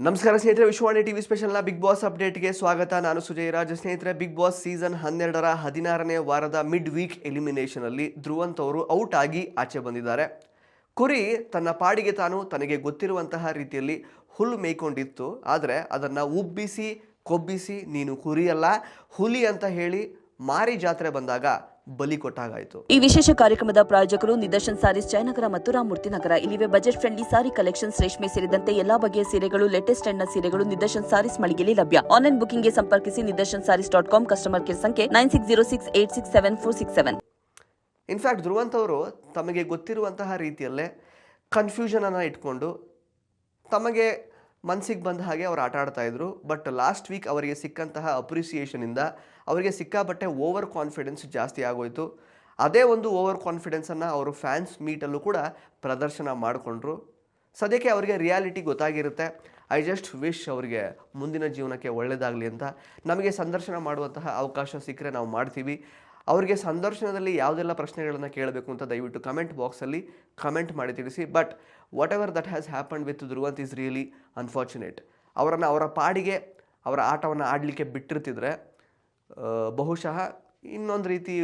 ನಮಸ್ಕಾರ ಸ್ನೇಹಿತರೆ, Vishwavani TV ಸ್ಪೆಷಲ್ನ big boss ಅಪ್ಡೇಟ್ಗೆ ಸ್ವಾಗತ. ನಾನು ಸುಜಯ್ ರಾಜ್. ಸ್ನೇಹಿತರೆ, ಬಿಗ್ ಬಾಸ್ ಸೀಸನ್ 12ರ 16ನೇ ವಾರದ ಮಿಡ್ ವೀಕ್ ಎಲಿಮಿನೇಷನ್ ಅಲ್ಲಿ ಧ್ರುವಂತ್ ಅವರು ಔಟ್ ಆಗಿ ಆಚೆ ಬಂದಿದ್ದಾರೆ. ಕುರಿ ತನ್ನ ಪಾಡಿಗೆ ತಾನು ತನಗೆ ಗೊತ್ತಿರುವಂತಹ ರೀತಿಯಲ್ಲಿ ಹುಲ್ಲು ಮೇಯ್ಕೊಂಡಿತ್ತು. ಆದರೆ ಅದನ್ನು ಉಬ್ಬಿಸಿ ಕೊಬ್ಬಿಸಿ ನೀನು ಕುರಿಯಲ್ಲ ಹುಲಿ ಅಂತ ಹೇಳಿ ಮಾರಿ ಜಾತ್ರೆ ಬಂದಾಗ ಬಲಿ ಕೊಟ್ಟಾಗಾಯಿತು. ಈ ವಿಶೇಷ ಕಾರ್ಯಕ್ರಮದ ಪ್ರಾಯೋಜಕರು ನಿದರ್ಶನ್ ಸಾರೀಸ್, ಜಯನಗರ ಮತ್ತು ರಾಮಮೂರ್ತಿ ನಗರ. ಇಲ್ಲಿವೆ ಬಜೆಟ್ ಫ್ರೆಂಡ್ಲಿ ಸಾರಿ ಕಲೆಕ್ಷನ್ಸ್, ರೇಷ್ಮೆ ಸೇರಿದಂತೆ ಎಲ್ಲಾ ಬಗೆಯ ಸೀರೆಗಳು, ಲೇಟೆಸ್ಟ್ ಟ್ರೆಂಡ್ನ ಸೀರೆಗಳು ನಿದರ್ಶನ್ ಸಾರೀಸ್ ಮಳಿಗೆಯಲ್ಲಿ ಲಭ್ಯ. ಆನ್ಲೈನ್ ಬುಕಿಂಗ್ಗೆ ಸಂಪರ್ಕಿಸಿ nidarshansarees.com. ಕಸ್ಟಮರ್ ಕೇರ್ ಸಂಖ್ಯೆ 9606867467. ಇನ್ಫ್ಯಾಕ್ಟ್ ಧ್ರುವಂತ್ ಅವರು ತಮಗೆ ಗೊತ್ತಿರುವಂತಹ ರೀತಿಯಲ್ಲೇ ಕನ್ಫ್ಯೂಷನ್ ಅನ್ನು ಇಟ್ಕೊಂಡು ತಮಗೆ ಮನಸ್ಸಿಗೆ ಬಂದ ಹಾಗೆ ಅವರು ಆಟ ಆಡ್ತಾ ಇದ್ರು. ಬಟ್ ಲಾಸ್ಟ್ ವೀಕ್ ಅವರಿಗೆ ಸಿಕ್ಕಂತಹ ಅಪ್ರಿಸಿಯೇಷನಿಂದ ಅವರಿಗೆ ಸಿಕ್ಕಾಪಟ್ಟೆ ಓವರ್ ಕಾನ್ಫಿಡೆನ್ಸ್ ಜಾಸ್ತಿ ಆಗೋಯಿತು. ಅದೇ ಒಂದು ಓವರ್ ಕಾನ್ಫಿಡೆನ್ಸನ್ನು ಅವರು ಫ್ಯಾನ್ಸ್ ಮೀಟಲ್ಲೂ ಕೂಡ ಪ್ರದರ್ಶನ ಮಾಡಿಕೊಂಡ್ರು. ಸದ್ಯಕ್ಕೆ ಅವರಿಗೆ ರಿಯಾಲಿಟಿ ಗೊತ್ತಾಗಿರುತ್ತೆ. ಐ ಜಸ್ಟ್ ವಿಶ್ ಅವರಿಗೆ ಮುಂದಿನ ಜೀವನಕ್ಕೆ ಒಳ್ಳೆಯದಾಗಲಿ ಅಂತ. ನಮಗೆ ಸಂದರ್ಶನ ಮಾಡುವಂತಹ ಅವಕಾಶ ಸಿಕ್ಕರೆ ನಾವು ಮಾಡ್ತೀವಿ. ಅವರಿಗೆ ಸಂದರ್ಶನದಲ್ಲಿ ಯಾವುದೆಲ್ಲ ಪ್ರಶ್ನೆಗಳನ್ನು ಕೇಳಬೇಕು ಅಂತ ದಯವಿಟ್ಟು ಕಮೆಂಟ್ ಬಾಕ್ಸಲ್ಲಿ ಕಮೆಂಟ್ ಮಾಡಿ ತಿಳಿಸಿ. But what ever that has happened with Dhruvanth is really unfortunate. ಅವರನ್ನು ಅವರ ಪಾಡಿಗೆ ಅವರ ಆಟವನ್ನು ಆಡಲಿಕ್ಕೆ ಬಿಟ್ಟಿರ್ತಿದ್ರೆ ಬಹುಶಃ ಇನ್ನೊಂದು ರೀತಿ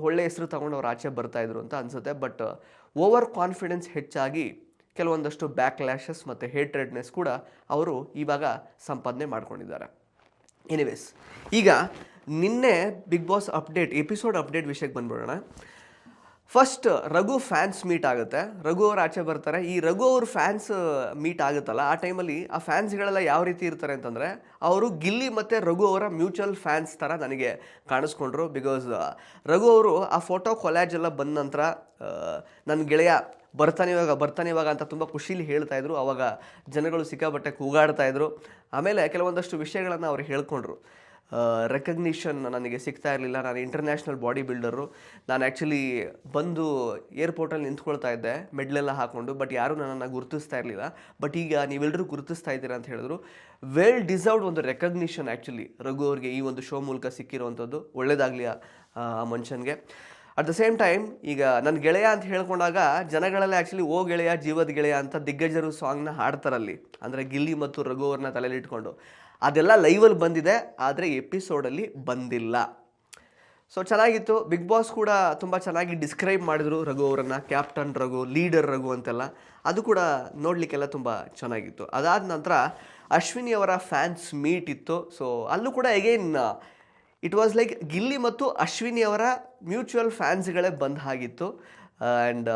ಒಳ್ಳೆಯ ಹೆಸರು ತಗೊಂಡು ಅವ್ರು ಆಚೆ ಬರ್ತಾಯಿದ್ರು ಅಂತ ಅನಿಸುತ್ತೆ. ಬಟ್ ಓವರ್ ಕಾನ್ಫಿಡೆನ್ಸ್ ಹೆಚ್ಚಾಗಿ ಕೆಲವೊಂದಷ್ಟು ಬ್ಯಾಕ್ಲ್ಯಾಶಸ್ ಮತ್ತು ಹೇಟ್ರೆಡ್ನೆಸ್ ಕೂಡ ಅವರು ಇವಾಗ ಸಂಪಾದನೆ ಮಾಡ್ಕೊಂಡಿದ್ದಾರೆ. ಎನಿವೇಸ್, ಈಗ ನಿನ್ನೆ big boss update episode update ವಿಷಯಕ್ಕೆ ಬಂದ್ಬಿಡೋಣ. ಫಸ್ಟ್ ರಘು ಫ್ಯಾನ್ಸ್ ಮೀಟ್ ಆಗುತ್ತೆ. ರಘು ಅವ್ರು ಆಚೆ ಬರ್ತಾರೆ. ಈ ರಘು ಅವ್ರ ಫ್ಯಾನ್ಸ್ ಮೀಟ್ ಆಗುತ್ತಲ್ಲ, ಆ ಟೈಮಲ್ಲಿ ಆ ಫ್ಯಾನ್ಸ್ಗಳೆಲ್ಲ ಯಾವ ರೀತಿ ಇರ್ತಾರೆ ಅಂತಂದರೆ, ಅವರು ಗಿಲ್ಲಿ ಮತ್ತು ರಘು ಅವರ ಮ್ಯೂಚುವಲ್ ಫ್ಯಾನ್ಸ್ ಥರ ನನಗೆ ಕಾಣಿಸ್ಕೊಂಡ್ರು. ಬಿಕಾಸ್ ರಘು ಅವರು ಆ ಫೋಟೋ ಕೊಲ್ಯಾಜ್ ಎಲ್ಲ ಬಂದ ನಂತರ ನನ್ನ ಗೆಳೆಯ ಬರ್ತಾನೆ ಇವಾಗ ಅಂತ ತುಂಬ ಖುಷಿಲಿ ಹೇಳ್ತಾಯಿದ್ರು. ಆವಾಗ ಜನಗಳು ಸಿಕ್ಕಾಪಟ್ಟೆ ಕೂಗಾಡ್ತಾಯಿದ್ರು. ಆಮೇಲೆ ಕೆಲವೊಂದಷ್ಟು ವಿಷಯಗಳನ್ನು ಅವ್ರು ಹೇಳ್ಕೊಂಡ್ರು. ರೆಕಗ್ನಿಷನ್ ನನಗೆ ಸಿಗ್ತಾ ಇರಲಿಲ್ಲ, ನಾನು ಇಂಟರ್ನ್ಯಾಷನಲ್ ಬಾಡಿ ಬಿಲ್ಡರು, ನಾನು ಆ್ಯಕ್ಚುಲಿ ಬಂದು ಏರ್ಪೋರ್ಟಲ್ಲಿ ನಿಂತ್ಕೊಳ್ತಾ ಇದ್ದೆ ಮೆಡ್ಲೆಲ್ಲ ಹಾಕ್ಕೊಂಡು, ಬಟ್ ಯಾರೂ ನನ್ನನ್ನು ಗುರುತಿಸ್ತಾ ಇರಲಿಲ್ಲ. ಬಟ್ ಈಗ ನೀವೆಲ್ಲರೂ ಗುರುತಿಸ್ತಾ ಇದ್ದೀರಾ ಅಂತ ಹೇಳಿದ್ರು. ವೆಲ್ ಡಿಸರ್ವ್ಡ್ ಒಂದು ರೆಕಗ್ನಿಷನ್ ಆ್ಯಕ್ಚುಲಿ ರಘು ಅವ್ರಿಗೆ ಈ ಒಂದು ಶೋ ಮೂಲಕ ಸಿಕ್ಕಿರುವಂಥದ್ದು. ಒಳ್ಳೆಯದಾಗಲಿ ಆ ಮನುಷ್ಯನಿಗೆ. ಅಟ್ ದ ಸೇಮ್ ಟೈಮ್ ಈಗ ನನ್ನ ಗೆಳೆಯ ಅಂತ ಹೇಳ್ಕೊಂಡಾಗ ಜನಗಳೆಲ್ಲ ಆ್ಯಕ್ಚುಲಿ ಓ ಗೆಳೆಯ ಜೀವದ ಗೆಳೆಯ ಅಂತ ದಿಗ್ಗಜರು ಸಾಂಗ್ನ ಹಾಡ್ತಾರಲ್ಲಿ, ಅಂದರೆ ಗಿಲ್ಲಿ ಮತ್ತು ರಘು ಅವ್ರನ್ನ ತಲೆಯಲ್ಲಿ ಇಟ್ಕೊಂಡು. ಅದೆಲ್ಲ ಲೈವಲ್ಲಿ ಬಂದಿದೆ, ಆದರೆ ಎಪಿಸೋಡಲ್ಲಿ ಬಂದಿಲ್ಲ. ಸೊ ಚೆನ್ನಾಗಿತ್ತು. ಬಿಗ್ ಬಾಸ್ ಕೂಡ ತುಂಬ ಚೆನ್ನಾಗಿ ಡಿಸ್ಕ್ರೈಬ್ ಮಾಡಿದ್ರು ರಘು ಅವರನ್ನು, ಕ್ಯಾಪ್ಟನ್ ರಘು, ಲೀಡರ್ ರಘು ಅಂತೆಲ್ಲ. ಅದು ಕೂಡ ನೋಡಲಿಕ್ಕೆಲ್ಲ ತುಂಬ ಚೆನ್ನಾಗಿತ್ತು. ಅದಾದ ನಂತರ ಅಶ್ವಿನಿ ಅವರ ಫ್ಯಾನ್ಸ್ ಮೀಟ್ ಇತ್ತು. ಸೊ ಅಲ್ಲೂ ಕೂಡ again it was like Gilli ಮತ್ತು ಅಶ್ವಿನಿ ಅವರ ಮ್ಯೂಚುವಲ್ ಫ್ಯಾನ್ಸ್ಗಳೇ ಬಂದ ಹಾಗಿತ್ತು. ಆ್ಯಂಡ್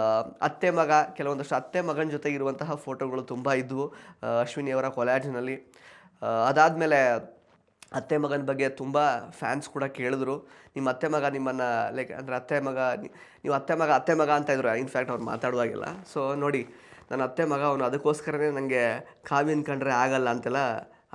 ಅತ್ತೆ ಮಗ, ಕೆಲವೊಂದಷ್ಟು ಅತ್ತೆ ಮಗನ ಜೊತೆಗೆ ಇರುವಂತಹ ಫೋಟೋಗಳು ತುಂಬ ಇದ್ದವು ಅಶ್ವಿನಿ ಅವರ ಕೊಲ್ಯಾಜ್ನಲ್ಲಿ. ಅದಾದಮೇಲೆ ಅತ್ತೆ ಮಗನ ಬಗ್ಗೆ ತುಂಬ ಫ್ಯಾನ್ಸ್ ಕೂಡ ಕೇಳಿದ್ರು. ನಿಮ್ಮ ಅತ್ತೆ ಮಗ ನಿಮ್ಮನ್ನು ಲೈಕ್ ಅಂದರೆ ನೀವು ಅತ್ತೆ ಮಗ ಅಂತ ಇದ್ರು ಇನ್ಫ್ಯಾಕ್ಟ್ ಅವ್ರು ಮಾತಾಡುವಾಗಿಲ್ಲ. ಸೊ ನೋಡಿ, ನನ್ನ ಅತ್ತೆ ಮಗ ಅವನು, ಅದಕ್ಕೋಸ್ಕರನೇ ನನಗೆ ಕಾವ್ಯನ ಕಂಡ್ರೆ ಆಗಲ್ಲ ಅಂತೆಲ್ಲ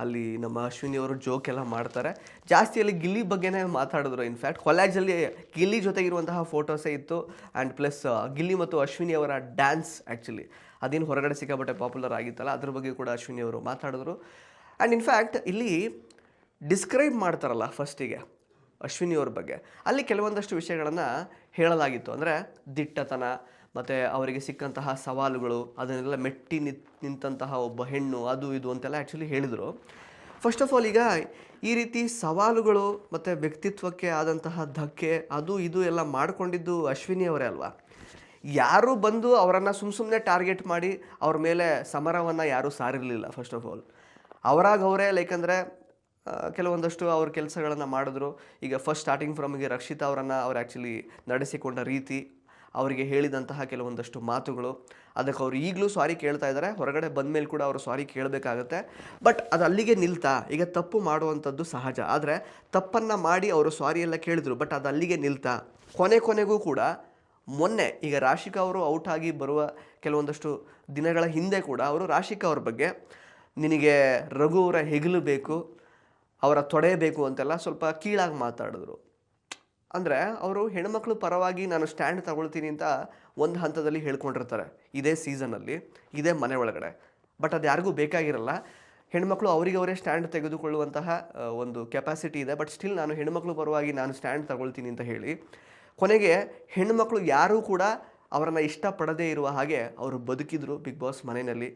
ಅಲ್ಲಿ ನಮ್ಮ ಅಶ್ವಿನಿ ಅವರು ಜೋಕ್ ಎಲ್ಲ ಮಾಡ್ತಾರೆ. ಜಾಸ್ತಿ ಅಲ್ಲಿ ಗಿಲ್ಲಿ ಬಗ್ಗೆನೇ ಮಾತಾಡಿದ್ರು. ಇನ್ಫ್ಯಾಕ್ಟ್ ಕೊಲ್ಯಾಜಲ್ಲಿ ಗಿಲ್ಲಿ ಜೊತೆಗಿರುವಂತಹ ಫೋಟೋಸೇ ಇತ್ತು. ಆ್ಯಂಡ್ ಪ್ಲಸ್ ಗಿಲ್ಲಿ ಮತ್ತು ಅಶ್ವಿನಿ ಅವರ ಡ್ಯಾನ್ಸ್ ಆ್ಯಕ್ಚುಲಿ ಅದೇನು ಹೊರಗಡೆ ಸಿಕ್ಕಾಪಟ್ಟೆ ಪಾಪ್ಯುಲರ್ ಆಗಿತ್ತಲ್ಲ, ಅದ್ರ ಬಗ್ಗೆ ಕೂಡ ಅಶ್ವಿನಿ ಅವರು ಮಾತಾಡಿದ್ರು. ಆ್ಯಂಡ್ ಇನ್ಫ್ಯಾಕ್ಟ್ ಇಲ್ಲಿ ಡಿಸ್ಕ್ರೈಬ್ ಮಾಡ್ತಾರಲ್ಲ ಫಸ್ಟಿಗೆ ಅಶ್ವಿನಿ ಅವ್ರ ಬಗ್ಗೆ, ಅಲ್ಲಿ ಕೆಲವೊಂದಷ್ಟು ವಿಷಯಗಳನ್ನು ಹೇಳಲಾಗಿತ್ತು. ಅಂದರೆ ದಿಟ್ಟತನ ಮತ್ತು ಅವರಿಗೆ ಸಿಕ್ಕಂತಹ ಸವಾಲುಗಳು, ಅದನ್ನೆಲ್ಲ ಮೆಟ್ಟಿ ನಿಂತಹ ಒಬ್ಬ ಹೆಣ್ಣು, ಅದು ಇದು ಅಂತೆಲ್ಲ ಆ್ಯಕ್ಚುಲಿ ಹೇಳಿದರು. ಫಸ್ಟ್ ಆಫ್ ಆಲ್, ಈಗ ಈ ರೀತಿ ಸವಾಲುಗಳು ಮತ್ತು ವ್ಯಕ್ತಿತ್ವಕ್ಕೆ ಆದಂತಹ ಧಕ್ಕೆ, ಅದು ಇದು ಎಲ್ಲ ಮಾಡಿಕೊಂಡಿದ್ದು ಅಶ್ವಿನಿ ಅವರೇ ಅಲ್ವಾ. ಯಾರೂ ಬಂದು ಅವರನ್ನು ಸುಮ್ಮನೆ ಟಾರ್ಗೆಟ್ ಮಾಡಿ ಅವ್ರ ಮೇಲೆ ಸಮರವನ್ನು ಯಾರೂ ಸಾರಿರಲಿಲ್ಲ. ಫಸ್ಟ್ ಆಫ್ ಆಲ್ ಅವರೇ ಲೈಕಂದರೆ ಕೆಲವೊಂದಷ್ಟು ಅವ್ರ ಕೆಲಸಗಳನ್ನು ಮಾಡಿದ್ರು. ಈಗ ಫಸ್ಟ್ ಸ್ಟಾರ್ಟಿಂಗ್ ಫ್ರಮ್ಗೆ ರಕ್ಷಿತಾ ಅವರನ್ನು ಅವ್ರು ಆ್ಯಕ್ಚುಲಿ ನಡೆಸಿಕೊಂಡ ರೀತಿ, ಅವರಿಗೆ ಹೇಳಿದಂತಹ ಕೆಲವೊಂದಷ್ಟು ಮಾತುಗಳು, ಅದಕ್ಕೆ ಅವರು ಈಗಲೂ ಸಾರಿ ಕೇಳ್ತಾ ಇದ್ದಾರೆ. ಹೊರಗಡೆ ಬಂದ ಮೇಲೆ ಕೂಡ ಅವರು ಸಾರಿ ಕೇಳಬೇಕಾಗತ್ತೆ. ಬಟ್ ಅದು ಅಲ್ಲಿಗೆ ನಿಲ್ತಾ. ಈಗ ತಪ್ಪು ಮಾಡುವಂಥದ್ದು ಸಹಜ, ಆದರೆ ತಪ್ಪನ್ನು ಮಾಡಿ ಅವರು ಸಾರಿ ಎಲ್ಲ ಕೇಳಿದ್ರು. ಬಟ್ ಅದು ಅಲ್ಲಿಗೆ ನಿಲ್ತಾ ಕೊನೆಗೂ ಕೂಡ ಮೊನ್ನೆ ಈಗ ರಾಶಿಕಾ ಅವರು ಔಟ್ ಆಗಿ ಬರುವ ಕೆಲವೊಂದಷ್ಟು ದಿನಗಳ ಹಿಂದೆ ಕೂಡ ಅವರು ರಾಶಿಕಾ ಅವ್ರ ಬಗ್ಗೆ, ನಿನಗೆ ರಘು ಅವರ ಹೆಗಲು ಬೇಕು, ಅವರ ತೊಡೆ ಬೇಕು ಅಂತೆಲ್ಲ ಸ್ವಲ್ಪ ಕೀಳಾಗಿ ಮಾತಾಡಿದ್ರು. ಅಂದರೆ ಅವರು ಹೆಣ್ಮಕ್ಳು ಪರವಾಗಿ ನಾನು ಸ್ಟ್ಯಾಂಡ್ ತಗೊಳ್ತೀನಿ ಅಂತ ಒಂದು ಹಂತದಲ್ಲಿ ಹೇಳ್ಕೊಂಡಿರ್ತಾರೆ ಇದೇ ಸೀಸನಲ್ಲಿ, ಇದೇ ಮನೆ ಒಳಗಡೆ. ಬಟ್ ಅದು ಯಾರಿಗೂ ಬೇಕಾಗಿರಲ್ಲ. ಹೆಣ್ಮಕ್ಳು ಅವರೇ ಸ್ಟ್ಯಾಂಡ್ ತೆಗೆದುಕೊಳ್ಳುವಂತಹ ಒಂದು ಕೆಪಾಸಿಟಿ ಇದೆ. ಬಟ್ ಸ್ಟಿಲ್ ನಾನು ಹೆಣ್ಮಕ್ಳು ಪರವಾಗಿ ನಾನು ಸ್ಟ್ಯಾಂಡ್ ತಗೊಳ್ತೀನಿ ಅಂತ ಹೇಳಿ ಕೊನೆಗೆ ಹೆಣ್ಮಕ್ಳು ಯಾರೂ ಕೂಡ ಅವರನ್ನು ಇಷ್ಟಪಡದೇ ಇರುವ ಹಾಗೆ ಅವರು ಬದುಕಿದ್ರು ಬಿಗ್ ಬಾಸ್ ಮನೆಯಲ್ಲಿ.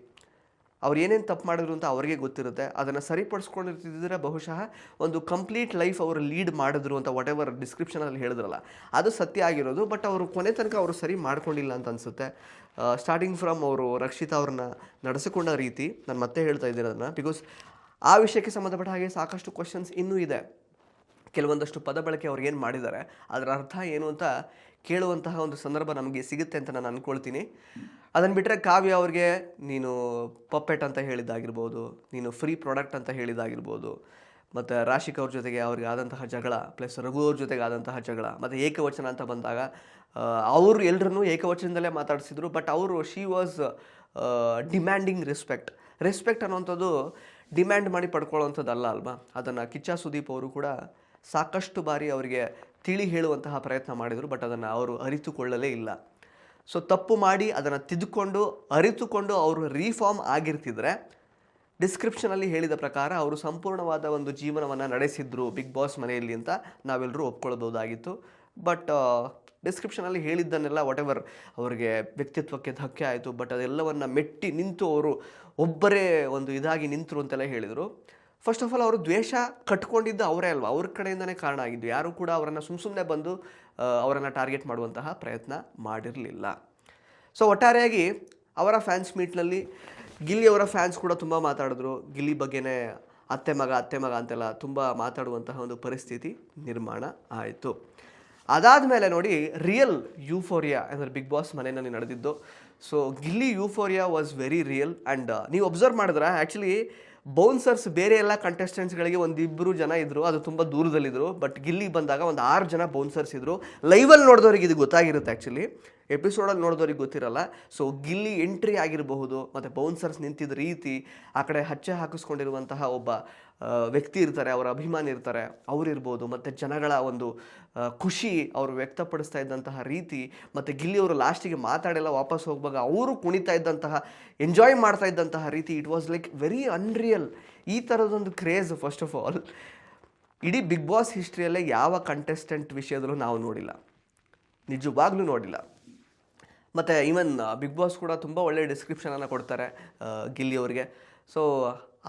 ಅವ್ರು ಏನೇನು ತಪ್ಪು ಮಾಡಿದ್ರು ಅಂತ ಅವ್ರಿಗೆ ಗೊತ್ತಿರುತ್ತೆ. ಅದನ್ನು ಸರಿಪಡಿಸ್ಕೊಂಡಿರ್ತಿದ್ರೆ ಬಹುಶಃ ಒಂದು ಕಂಪ್ಲೀಟ್ ಲೈಫ್ ಅವರು ಲೀಡ್ ಮಾಡಿದ್ರು ಅಂತ ವಾಟ್ ಎವರ್ ಡಿಸ್ಕ್ರಿಪ್ಷನಲ್ಲಿ ಹೇಳಿದ್ರಲ್ಲ ಅದು ಸತ್ಯ ಆಗಿರೋದು. ಬಟ್ ಅವರು ಕೊನೆ ತನಕ ಅವರು ಸರಿ ಮಾಡ್ಕೊಂಡಿಲ್ಲ ಅಂತ ಅನಿಸುತ್ತೆ. ಸ್ಟಾರ್ಟಿಂಗ್ ಫ್ರಮ್ ಅವರು ರಕ್ಷಿತಾ ಅವ್ರನ್ನ ನಡೆಸಿಕೊಂಡ ರೀತಿ, ನಾನು ಮತ್ತೆ ಹೇಳ್ತಾ ಇದ್ದೀನಿ ಅದನ್ನು, ಬಿಕಾಸ್ ಆ ವಿಷಯಕ್ಕೆ ಸಂಬಂಧಪಟ್ಟ ಹಾಗೆ ಸಾಕಷ್ಟು ಕ್ವಶನ್ಸ್ ಇನ್ನೂ ಇದೆ. ಕೆಲವೊಂದಷ್ಟು ಪದ ಬಳಕೆ ಅವ್ರು ಏನು ಮಾಡಿದ್ದಾರೆ ಅದರ ಅರ್ಥ ಏನು ಅಂತ ಕೇಳುವಂತಹ ಒಂದು ಸಂದರ್ಭ ನಮಗೆ ಸಿಗುತ್ತೆ ಅಂತ ನಾನು ಅಂದ್ಕೊಳ್ತೀನಿ. ಅದನ್ನು ಬಿಟ್ಟರೆ ಕಾವ್ಯ ಅವ್ರಿಗೆ ನೀನು ಪಪ್ಪೆಟ್ ಅಂತ ಹೇಳಿದ್ದಾಗಿರ್ಬೋದು, ನೀನು ಫ್ರೀ ಪ್ರಾಡಕ್ಟ್ ಅಂತ ಹೇಳಿದ್ದಾಗಿರ್ಬೋದು, ಮತ್ತು ರಾಶಿಕ್ ಅವ್ರ ಜೊತೆಗೆ ಅವ್ರಿಗೆ ಆದಂತಹ ಜಗಳ, ಪ್ಲಸ್ ರಘು ಅವ್ರ ಜೊತೆಗೆ ಆದಂತಹ ಜಗಳ, ಮತ್ತು ಏಕವಚನ ಅಂತ ಬಂದಾಗ ಅವರು ಎಲ್ಲರನ್ನೂ ಏಕವಚನದಲ್ಲೇ ಮಾತಾಡಿಸಿದ್ರು. ಬಟ್ ಅವರು ಶಿ ವಾಸ್ ಡಿಮ್ಯಾಂಡಿಂಗ್ ರೆಸ್ಪೆಕ್ಟ್ ಅನ್ನುವಂಥದ್ದು ಡಿಮ್ಯಾಂಡ್ ಮಾಡಿ ಪಡ್ಕೊಳ್ಳೋವಂಥದ್ದಲ್ಲ ಅಲ್ವಾ. ಅದನ್ನು ಕಿಚ್ಚ ಸುದೀಪ್ ಅವರು ಕೂಡ ಸಾಕಷ್ಟು ಬಾರಿ ಅವರಿಗೆ ತಿಳಿ ಹೇಳುವಂತಹ ಪ್ರಯತ್ನ ಮಾಡಿದರು, ಬಟ್ ಅದನ್ನು ಅವರು ಅರಿತುಕೊಳ್ಳಲೇ ಇಲ್ಲ. ಸೊ ತಪ್ಪು ಮಾಡಿ ಅದನ್ನು ತಿದ್ದುಕೊಂಡು ಅರಿತುಕೊಂಡು ಅವರು ರೀಫಾರ್ಮ್ ಆಗಿರ್ತಿದ್ರೆ ಡಿಸ್ಕ್ರಿಪ್ಷನಲ್ಲಿ ಹೇಳಿದ ಪ್ರಕಾರ ಅವರು ಸಂಪೂರ್ಣವಾದ ಒಂದು ಜೀವನವನ್ನು ನಡೆಸಿದ್ರು ಬಿಗ್ ಬಾಸ್ ಮನೆಯಲ್ಲಿ ಅಂತ ನಾವೆಲ್ಲರೂ ಒಪ್ಕೊಳ್ಬೋದಾಗಿತ್ತು. ಬಟ್ ಡಿಸ್ಕ್ರಿಪ್ಷನಲ್ಲಿ ಹೇಳಿದ್ದನ್ನೆಲ್ಲ ವಾಟ್ ಎವರ್ ಅವರಿಗೆ ವ್ಯಕ್ತಿತ್ವಕ್ಕೆ ಧಕ್ಕೆ ಆಯಿತು. ಬಟ್ ಅದೆಲ್ಲವನ್ನು ಮೆಟ್ಟಿ ನಿಂತು ಅವರು ಒಬ್ಬರೇ ಒಂದು ಇದಾಗಿ ನಿಂತರು ಅಂತೆಲ್ಲ ಹೇಳಿದರು. ಫಸ್ಟ್ ಆಫ್ ಆಲ್ ಅವರು ದ್ವೇಷ ಕಟ್ಕೊಂಡಿದ್ದು ಅವರೇ ಅಲ್ವಾ, ಅವ್ರ ಕಡೆಯಿಂದನೇ ಕಾರಣ ಆಗಿದ್ದು. ಯಾರೂ ಕೂಡ ಅವರನ್ನು ಸುಮ್ಮನೆ ಬಂದು ಅವರನ್ನು ಟಾರ್ಗೆಟ್ ಮಾಡುವಂತಹ ಪ್ರಯತ್ನ ಮಾಡಿರಲಿಲ್ಲ. ಸೊ ಒಟ್ಟಾರೆಯಾಗಿ ಅವರ ಫ್ಯಾನ್ಸ್ ಮೀಟ್ನಲ್ಲಿ ಗಿಲ್ಲಿ ಅವರ ಫ್ಯಾನ್ಸ್ ಕೂಡ ತುಂಬ ಮಾತಾಡಿದ್ರು. ಗಿಲ್ಲಿ ಬಗ್ಗೆನೇ ಅತ್ತೆ ಮಗ ಅಂತೆಲ್ಲ ತುಂಬ ಮಾತಾಡುವಂತಹ ಒಂದು ಪರಿಸ್ಥಿತಿ ನಿರ್ಮಾಣ ಆಯಿತು. ಅದಾದಮೇಲೆ ನೋಡಿ ರಿಯಲ್ ಯೂಫೋರಿಯಾ ಅಂದರೆ ಬಿಗ್ ಬಾಸ್ ಮನೆಯಲ್ಲಿ ನಡೆದಿದ್ದು. So Gilli euphoria was very real. And ನೀವು ಅಬ್ಸರ್ವ್ ಮಾಡಿದ್ರೆ ಆ್ಯಕ್ಚುಲಿ ಬೌನ್ಸರ್ಸ್ ಬೇರೆ ಎಲ್ಲ ಕಂಟೆಸ್ಟೆಂಟ್ಸ್ಗಳಿಗೆ ಒಂದಿಬ್ಬರು ಜನ ಇದ್ದರು, ಅದು ತುಂಬ ದೂರದಲ್ಲಿದ್ದರು. ಬಟ್ ಗಿಲ್ಲಿ ಬಂದಾಗ ಒಂದು 6 ಜನ ಬೌನ್ಸರ್ಸ್ ಇದ್ದರು. ಲೈವಲ್ಲಿ ನೋಡಿದವ್ರಿಗೆ ಇದು ಗೊತ್ತಾಗಿರುತ್ತೆ, ಆ್ಯಕ್ಚುಲಿ ಎಪಿಸೋಡಲ್ಲಿ ನೋಡಿದವ್ರಿಗೆ ಗೊತ್ತಿರಲ್ಲ. ಸೊ ಗಿಲ್ಲಿ ಎಂಟ್ರಿ ಆಗಿರಬಹುದು, ಮತ್ತು ಬೌನ್ಸರ್ಸ್ ನಿಂತಿದ್ದ ರೀತಿ, ಆ ಕಡೆ ಹಚ್ಚೆ ಹಾಕಿಸ್ಕೊಂಡಿರುವಂತಹ ಒಬ್ಬ ವ್ಯಕ್ತಿ ಇರ್ತಾರೆ, ಅವರ ಅಭಿಮಾನಿ ಇರ್ತಾರೆ, ಅವರಿರ್ಬೋದು, ಮತ್ತು ಜನಗಳ ಒಂದು ಖುಷಿ ಅವರು ವ್ಯಕ್ತಪಡಿಸ್ತಾ ಇದ್ದಂತಹ ರೀತಿ, ಮತ್ತು ಗಿಲ್ಲಿ ಅವರು ಲಾಸ್ಟಿಗೆ ಮಾತಾಡೆಲ್ಲ ವಾಪಸ್ ಹೋಗುವಾಗ ಅವರು ಕುಣಿತಾ ಇದ್ದಂತಹ, ಎಂಜಾಯ್ ಮಾಡ್ತಾ ಇದ್ದಂತಹ ರೀತಿ, it was like very unreal. ಈ ಥರದೊಂದು ಕ್ರೇಜ್ ಫಸ್ಟ್ ಆಫ್ ಆಲ್ ಇಡೀ ಬಿಗ್ ಬಾಸ್ ಹಿಸ್ಟ್ರಿಯಲ್ಲೇ ಯಾವ ಕಂಟೆಸ್ಟೆಂಟ್ ವಿಷಯದಲ್ಲೂ ನಾವು ನೋಡಿಲ್ಲ, ನಿಜವಾಗ್ಲೂ ನೋಡಿಲ್ಲ. ಮತ್ತು ಈವನ್ ಬಿಗ್ ಬಾಸ್ ಕೂಡ ತುಂಬ ಒಳ್ಳೆಯ ಡಿಸ್ಕ್ರಿಪ್ಷನನ್ನು ಕೊಡ್ತಾರೆ ಗಿಲ್ಲಿ ಅವರಿಗೆ. ಸೊ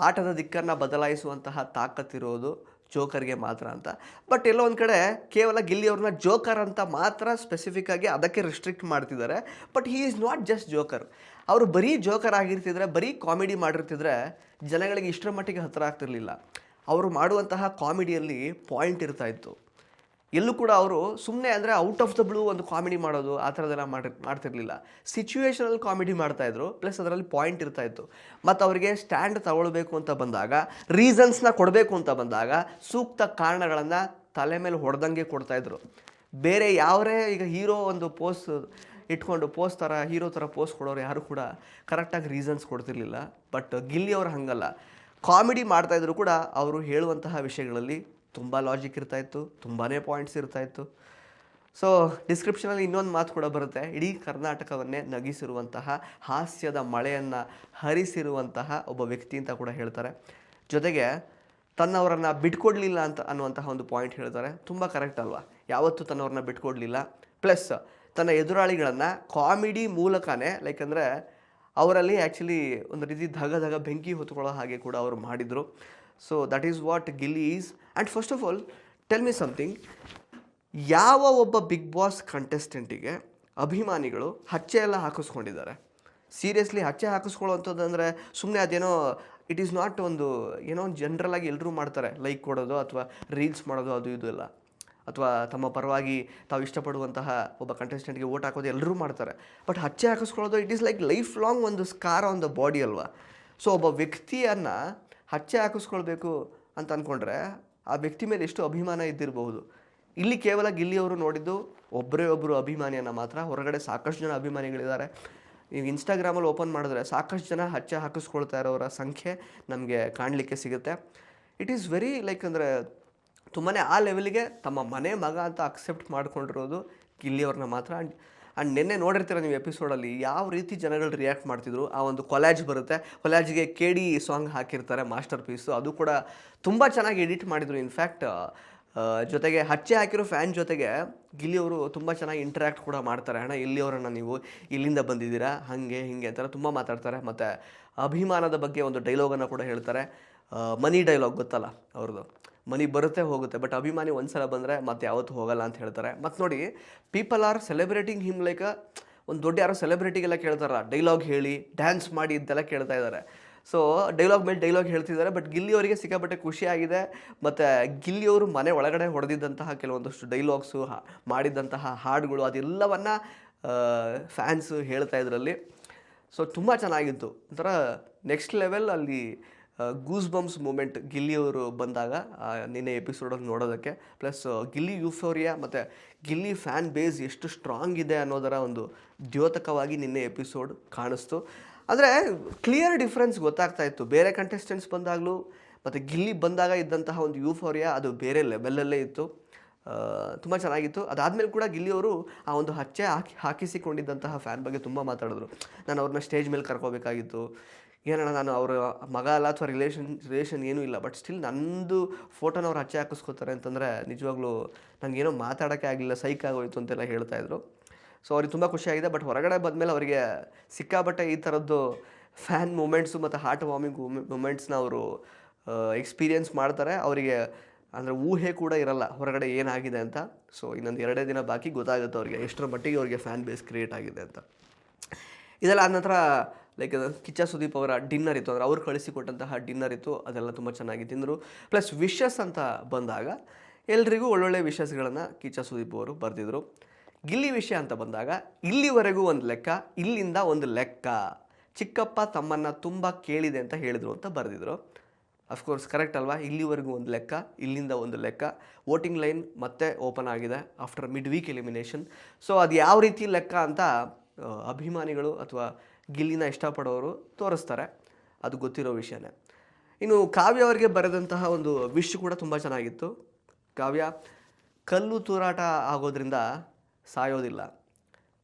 ಆಟದ ದಿಕ್ಕನ್ನು ಬದಲಾಯಿಸುವಂತಹ ತಾಕತ್ತಿರೋದು ಜೋಕರ್ಗೆ ಮಾತ್ರ ಅಂತ. ಬಟ್ ಎಲ್ಲೋ ಒಂದು ಕಡೆ ಕೇವಲ ಗಿಲ್ಲಿ ಅವ್ರನ್ನ ಜೋಕರ್ ಅಂತ ಮಾತ್ರ ಸ್ಪೆಸಿಫಿಕ್ಕಾಗಿ ಅದಕ್ಕೆ ರಿಸ್ಟ್ರಿಕ್ಟ್ ಮಾಡ್ತಿದ್ದಾರೆ. But he is not just joker. ಅವರು ಬರೀ ಜೋಕರ್ ಆಗಿರ್ತಿದ್ರೆ, ಬರೀ ಕಾಮಿಡಿ ಮಾಡಿರ್ತಿದ್ರೆ ಜನಗಳಿಗೆ ಇಷ್ಟರ ಮಟ್ಟಿಗೆ ಹತ್ತಿರ ಆಗ್ತಿರ್ಲಿಲ್ಲ. ಅವರು ಮಾಡುವಂತಹ ಕಾಮಿಡಿಯಲ್ಲಿ ಪಾಯಿಂಟ್ ಇರ್ತಾಯಿತ್ತು. ಎಲ್ಲೂ ಕೂಡ ಅವರು ಸುಮ್ಮನೆ ಅಂದರೆ ಔಟ್ ಆಫ್ ದ ಬ್ಲೂ ಒಂದು ಕಾಮಿಡಿ ಮಾಡೋದು ಆ ಥರದ್ದೆಲ್ಲ ಮಾಡ್ತಿರ್ಲಿಲ್ಲ. ಸಿಚುವೇಶನಲ್ ಕಾಮಿಡಿ ಮಾಡ್ತಾಯಿದ್ರು, ಪ್ಲಸ್ ಅದರಲ್ಲಿ ಪಾಯಿಂಟ್ ಇರ್ತಾಯಿತ್ತು. ಮತ್ತು ಅವರಿಗೆ ಸ್ಟ್ಯಾಂಡ್ ತಗೊಳ್ಬೇಕು ಅಂತ ಬಂದಾಗ, ರೀಸನ್ಸ್ನ ಕೊಡಬೇಕು ಅಂತ ಬಂದಾಗ ಸೂಕ್ತ ಕಾರಣಗಳನ್ನು ತಲೆ ಮೇಲೆ ಹೊಡೆದಂಗೆ ಕೊಡ್ತಾಯಿದ್ರು. ಬೇರೆ ಯಾವರೇ ಈಗ ಹೀರೋ ಒಂದು ಪೋಸ್ ಇಟ್ಕೊಂಡು ಹೀರೋ ಥರ ಪೋಸ್ ಕೊಡೋರು ಯಾರು ಕೂಡ ಕರೆಕ್ಟಾಗಿ ರೀಸನ್ಸ್ ಕೊಡ್ತಿರ್ಲಿಲ್ಲ. ಬಟ್ ಗಿಲ್ಲಿ ಅವರು ಹಾಗಲ್ಲ, ಕಾಮಿಡಿ ಮಾಡ್ತಾಯಿದ್ರು ಕೂಡ ಅವರು ಹೇಳುವಂತಹ ವಿಷಯಗಳಲ್ಲಿ ತುಂಬ ಲಾಜಿಕ್ ಇರ್ತಾಯಿತ್ತು, ತುಂಬಾ ಪಾಯಿಂಟ್ಸ್ ಇರ್ತಾಯಿತ್ತು. ಸೊ ಡಿಸ್ಕ್ರಿಪ್ಷನಲ್ಲಿ ಇನ್ನೊಂದು ಮಾತು ಕೂಡ ಬರುತ್ತೆ, ಇಡೀ ಕರ್ನಾಟಕವನ್ನೇ ನಗಿಸಿರುವಂತಹ, ಹಾಸ್ಯದ ಮಳೆಯನ್ನು ಹರಿಸಿರುವಂತಹ ಒಬ್ಬ ವ್ಯಕ್ತಿ ಅಂತ ಕೂಡ ಹೇಳ್ತಾರೆ. ಜೊತೆಗೆ ತನ್ನವರನ್ನು ಬಿಟ್ಕೊಡ್ಲಿಲ್ಲ ಅಂತ ಅನ್ನುವಂತಹ ಒಂದು ಪಾಯಿಂಟ್ ಹೇಳ್ತಾರೆ. ತುಂಬ ಕರೆಕ್ಟ್ ಅಲ್ವಾ, ಯಾವತ್ತೂ ತನ್ನವ್ರನ್ನ ಬಿಟ್ಕೊಡ್ಲಿಲ್ಲ. ಪ್ಲಸ್ ತನ್ನ ಎದುರಾಳಿಗಳನ್ನು ಕಾಮಿಡಿ ಮೂಲಕನೇ, ಲೈಕ್ ಅಂದರೆ ಅವರಲ್ಲಿ ಆ್ಯಕ್ಚುಲಿ ಒಂದು ರೀತಿ ಧಗ ಬೆಂಕಿ ಹೊತ್ಕೊಳ್ಳೋ ಹಾಗೆ ಕೂಡ ಅವರು ಮಾಡಿದರು. So that is what Gilli is. And first of all tell me something, ಯಾವ ಒಬ್ಬ ಬಿಗ್ ಬಾಸ್ ಕಂಟೆಸ್ಟೆಂಟಿಗೆ ಅಭಿಮಾನಿಗಳು ಹಚ್ಚೆ ಎಲ್ಲ ಹಾಕಿಸ್ಕೊಂಡಿದ್ದಾರೆ? ಸೀರಿಯಸ್ಲಿ ಹಚ್ಚೆ ಹಾಕಿಸ್ಕೊಳ್ಳೋವಂಥದ್ದು ಅಂದರೆ ಸುಮ್ಮನೆ ಅದೇನೋ ಇಟ್ ಈಸ್ ನಾಟ್ ಒಂದು ಏನೋ ಒಂದು ಜನರಲಾಗಿ ಎಲ್ಲರೂ ಮಾಡ್ತಾರೆ, ಲೈಕ್ ಕೊಡೋದು ಅಥವಾ ರೀಲ್ಸ್ ಮಾಡೋದು ಅದು ಇದು ಎಲ್ಲ, ಅಥವಾ ತಮ್ಮ ಪರವಾಗಿ ತಾವು ಇಷ್ಟಪಡುವಂತಹ ಒಬ್ಬ ಕಂಟೆಸ್ಟೆಂಟ್ಗೆ ವೋಟ್ ಹಾಕೋದು ಎಲ್ಲರೂ ಮಾಡ್ತಾರೆ. ಬಟ್ ಹಚ್ಚೆ ಹಾಕಿಸ್ಕೊಳ್ಳೋದು it is like life long ಒಂದು ಸ್ಕಾರ್ ಆನ್ ದ ಬಾಡಿ ಅಲ್ವಾ. ಸೊ ಒಬ್ಬ ವ್ಯಕ್ತಿಯನ್ನು ಹಚ್ಚೆ ಹಾಕಿಸ್ಕೊಳ್ಬೇಕು ಅಂತ ಅಂದ್ಕೊಂಡ್ರೆ ಆ ವ್ಯಕ್ತಿ ಮೇಲೆ ಎಷ್ಟು ಅಭಿಮಾನ ಇದ್ದಿರಬಹುದು. ಇಲ್ಲಿ ಕೇವಲ ಗಿಲ್ಲಿಯವರು ನೋಡಿದ್ದು ಒಬ್ಬರು ಅಭಿಮಾನಿಯನ್ನು ಮಾತ್ರ. ಹೊರಗಡೆ ಸಾಕಷ್ಟು ಜನ ಅಭಿಮಾನಿಗಳಿದ್ದಾರೆ. ನೀವು ಇನ್ಸ್ಟಾಗ್ರಾಮಲ್ಲಿ ಓಪನ್ ಮಾಡಿದ್ರೆ ಸಾಕಷ್ಟು ಜನ ಹಚ್ಚೆ ಹಾಕಿಸ್ಕೊಳ್ತಾ ಇರೋರ ಸಂಖ್ಯೆ ನಮಗೆ ಕಾಣಲಿಕ್ಕೆ ಸಿಗುತ್ತೆ. ಇಟ್ ಈಸ್ ವೆರಿ ಲೈಕ್ ಅಂದರೆ ತುಂಬಾ ಆ ಲೆವೆಲ್ಗೆ ತಮ್ಮ ಮನೆ ಮಗ ಅಂತ ಅಕ್ಸೆಪ್ಟ್ ಮಾಡ್ಕೊಂಡಿರೋದು ಗಿಲ್ಲಿಯವ್ರನ್ನ ಮಾತ್ರ. ಆ್ಯಂಡ್ ನಿನ್ನೆ ನೋಡಿರ್ತೀರ ನೀವು ಎಪಿಸೋಡಲ್ಲಿ ಯಾವ ರೀತಿ ಜನಗಳು ರಿಯಾಕ್ಟ್ ಮಾಡ್ತಿದ್ರು. ಆ ಒಂದು ಕೊಲಾಜ್ ಬರುತ್ತೆ, ಕೊಲಾಜ್ಗೆ KD ಸಾಂಗ್ ಹಾಕಿರ್ತಾರೆ, ಮಾಸ್ಟರ್ ಪೀಸು. ಅದು ಕೂಡ ತುಂಬ ಚೆನ್ನಾಗಿ ಎಡಿಟ್ ಮಾಡಿದರು. ಇನ್ಫ್ಯಾಕ್ಟ್ ಜೊತೆಗೆ ಹಚ್ಚೆ ಹಾಕಿರೋ ಫ್ಯಾನ್ ಜೊತೆಗೆ ಗಿಲ್ಲಿಯವರು ತುಂಬ ಚೆನ್ನಾಗಿ ಇಂಟ್ರ್ಯಾಕ್ಟ್ ಕೂಡ ಮಾಡ್ತಾರೆ. ಅಣ್ಣ ಇಲ್ಲಿಯವರನ್ನ ನೀವು ಇಲ್ಲಿಂದ ಬಂದಿದ್ದೀರಾ ಹಾಗೆ ಹಿಂಗೆ ಅಂತಾರೆ, ತುಂಬ ಮಾತಾಡ್ತಾರೆ. ಮತ್ತು ಅಭಿಮಾನದ ಬಗ್ಗೆ ಒಂದು ಡೈಲಾಗನ್ನು ಕೂಡ ಹೇಳ್ತಾರೆ. ಮನಿ ಡೈಲಾಗ್ ಗೊತ್ತಲ್ಲ ಅವ್ರದ್ದು, ಮನಿ ಬರುತ್ತೆ ಹೋಗುತ್ತೆ ಬಟ್ ಅಭಿಮಾನಿ ಒಂದ್ಸಲ ಬಂದರೆ ಮತ್ತೆ ಯಾವತ್ತೂ ಹೋಗಲ್ಲ ಅಂತ ಹೇಳ್ತಾರೆ. ಮತ್ತು ನೋಡಿ, people are celebrating him like ಒಂದು ದೊಡ್ಡ ಯಾರೋ ಸೆಲೆಬ್ರಿಟಿಗೆಲ್ಲ ಕೇಳ್ತಾರಲ್ಲ, ಡೈಲಾಗ್ ಹೇಳಿ ಡ್ಯಾನ್ಸ್ ಮಾಡಿ ಅಂತೆಲ್ಲ ಕೇಳ್ತಾ ಇದ್ದಾರೆ. ಸೊ ಡೈಲಾಗ್ ಮೇಲೆ ಡೈಲಾಗ್ ಹೇಳ್ತಿದ್ದಾರೆ. ಬಟ್ ಗಿಲ್ಲಿಯವರಿಗೆ ಸಿಕ್ಕಾಪಟ್ಟೆ ಖುಷಿಯಾಗಿದೆ. ಮತ್ತು ಗಿಲ್ಲಿಯವರು ಮನೆ ಒಳಗಡೆ ಹೊಡೆದಿದ್ದಂತಹ ಕೆಲವೊಂದಷ್ಟು ಡೈಲಾಗ್ಸು, ಮಾಡಿದ್ದಂತಹ ಹಾಡುಗಳು, ಅದೆಲ್ಲವನ್ನು ಫ್ಯಾನ್ಸು ಹೇಳ್ತಾ ಇದರಲ್ಲಿ. ಸೊ ತುಂಬ ಚೆನ್ನಾಗಿತ್ತು, ಒಂಥರ ನೆಕ್ಸ್ಟ್ ಲೆವೆಲ್. ಅಲ್ಲಿ ಗೂಸ್ ಬಂಪ್ಸ್ ಮೂಮೆಂಟ್ ಗಿಲ್ಲಿಯವರು ಬಂದಾಗ ನಿನ್ನೆ ಎಪಿಸೋಡಲ್ಲಿ ನೋಡೋದಕ್ಕೆ. ಪ್ಲಸ್ ಗಿಲ್ಲಿ ಯೂಫೋರಿಯಾ ಮತ್ತು ಗಿಲ್ಲಿ ಫ್ಯಾನ್ ಬೇಸ್ ಎಷ್ಟು ಸ್ಟ್ರಾಂಗ್ ಇದೆ ಅನ್ನೋದರ ಒಂದು ದ್ಯೋತಕವಾಗಿ ನಿನ್ನೆ ಎಪಿಸೋಡ್ ಕಾಣಿಸ್ತು. ಅಂದರೆ ಕ್ಲಿಯರ್ ಡಿಫ್ರೆನ್ಸ್ ಗೊತ್ತಾಗ್ತಾ ಇತ್ತು. ಬೇರೆ ಕಂಟೆಸ್ಟೆಂಟ್ಸ್ ಬಂದಾಗಲೂ ಮತ್ತು ಗಿಲ್ಲಿ ಬಂದಾಗ ಇದ್ದಂತಹ ಒಂದು ಯೂಫೋರಿಯಾ ಅದು ಬೇರೆ ಲೆವೆಲಲ್ಲೇ ಇತ್ತು. ತುಂಬ ಚೆನ್ನಾಗಿತ್ತು. ಅದಾದಮೇಲೆ ಕೂಡ ಗಿಲ್ಲಿಯವರು ಆ ಒಂದು ಹಚ್ಚೆ ಹಾಕಿಸಿಕೊಂಡಿದ್ದಂತಹ ಫ್ಯಾನ್ ಬಗ್ಗೆ ತುಂಬ ಮಾತಾಡಿದ್ರು. ನಾನು ಅವ್ರನ್ನ ಸ್ಟೇಜ್ ಮೇಲೆ ಕರ್ಕೋಬೇಕಾಗಿತ್ತು, ಏನಣ್ಣ ನಾನು ಅವರ ಮಗ ಅಲ್ಲ ಅಥವಾ ರಿಲೇಷನ್ ಏನೂ ಇಲ್ಲ, ಬಟ್ ಸ್ಟಿಲ್ ನಂದು ಫೋಟೋನ ಅವ್ರು ಹಚ್ಚೆ ಹಾಕಿಸ್ಕೋತಾರೆ ಅಂತಂದರೆ ನಿಜವಾಗ್ಲೂ ನನಗೇನೋ ಮಾತಾಡೋಕ್ಕೆ ಆಗಲಿಲ್ಲ, ಸೈಕ್ ಆಗೋಯ್ತು ಅಂತೆಲ್ಲ ಹೇಳ್ತಾಯಿದ್ರು. ಸೊ ಅವ್ರಿಗೆ ತುಂಬ ಖುಷಿಯಾಗಿದೆ. ಬಟ್ ಹೊರಗಡೆ ಬಂದಮೇಲೆ ಅವರಿಗೆ ಸಿಕ್ಕಾಬಟ್ಟೆ ಈ ಥರದ್ದು ಫ್ಯಾನ್ ಮೂಮೆಂಟ್ಸು ಮತ್ತು ಹಾರ್ಟ್ ವಾರ್ಮಿಂಗ್ ಮೂಮೆಂಟ್ಸ್ನ ಅವರು ಎಕ್ಸ್ಪೀರಿಯೆನ್ಸ್ ಮಾಡ್ತಾರೆ. ಅವರಿಗೆ ಅಂದರೆ ಊಹೆ ಕೂಡ ಇರಲ್ಲ ಹೊರಗಡೆ ಏನಾಗಿದೆ ಅಂತ. ಸೊ ಇನ್ನೊಂದು 2 ದಿನ ಬಾಕಿ ಗೊತ್ತಾಗುತ್ತೆ ಅವರಿಗೆ ಎಷ್ಟರ ಮಟ್ಟಿಗೆ ಅವರಿಗೆ ಫ್ಯಾನ್ ಬೇಸ್ ಕ್ರಿಯೇಟ್ ಆಗಿದೆ ಅಂತ. ಇದೆಲ್ಲ ಆದ ನಂತರ ಲೈಕ್ ಕಿಚ್ಚ ಸುದೀಪ್ ಅವರ ಡಿನ್ನರ್ ಇತ್ತು, ಅಂದರೆ ಅವ್ರು ಕಳಿಸಿಕೊಟ್ಟಂತಹ ಡಿನ್ನರ್ ಇತ್ತು, ಅದೆಲ್ಲ ತುಂಬ ಚೆನ್ನಾಗಿ ತಿಂದರು. ಪ್ಲಸ್ ವಿಶಸ್ ಅಂತ ಬಂದಾಗ ಎಲ್ರಿಗೂ ಒಳ್ಳೊಳ್ಳೆ ವಿಶಸ್ಗಳನ್ನು ಕಿಚ್ಚ ಸುದೀಪ್ ಅವರು ಬರೆದಿದ್ರು. ಗಿಲ್ಲಿ ವಿಷಯ ಅಂತ ಬಂದಾಗ ಇಲ್ಲಿವರೆಗೂ ಒಂದು ಲೆಕ್ಕ, ಇಲ್ಲಿಂದ ಒಂದು ಲೆಕ್ಕ, ಚಿಕ್ಕಪ್ಪ ತಮ್ಮನ್ನು ತುಂಬ ಕೇಳಿದೆ ಅಂತ ಹೇಳಿದರು ಅಂತ ಬರೆದಿದ್ರು. ಅಫ್ಕೋರ್ಸ್ ಕರೆಕ್ಟ್ ಅಲ್ವಾ? ಇಲ್ಲಿವರೆಗೂ ಒಂದು ಲೆಕ್ಕ, ಇಲ್ಲಿಂದ ಒಂದು ಲೆಕ್ಕ. ವೋಟಿಂಗ್ ಲೈನ್ ಮತ್ತೆ ಓಪನ್ ಆಗಿದೆ after mid weak elimination. So ಅದು ಯಾವ ರೀತಿ ಲೆಕ್ಕ ಅಂತ ಅಭಿಮಾನಿಗಳು ಅಥವಾ ಗಿಲ್ಲಿನ ಇಷ್ಟಪಡೋರು ತೋರಿಸ್ತಾರೆ, ಅದು ಗೊತ್ತಿರೋ ವಿಷಯನೇ. ಇನ್ನು ಕಾವ್ಯ ಅವರಿಗೆ ಬರೆದಂತಹ ಒಂದು ವಿಶ್ ಕೂಡ ತುಂಬ ಚೆನ್ನಾಗಿತ್ತು. ಕಾವ್ಯ, ಕಲ್ಲು ತೂರಾಟ ಆಗೋದ್ರಿಂದ ಸಾಯೋದಿಲ್ಲ,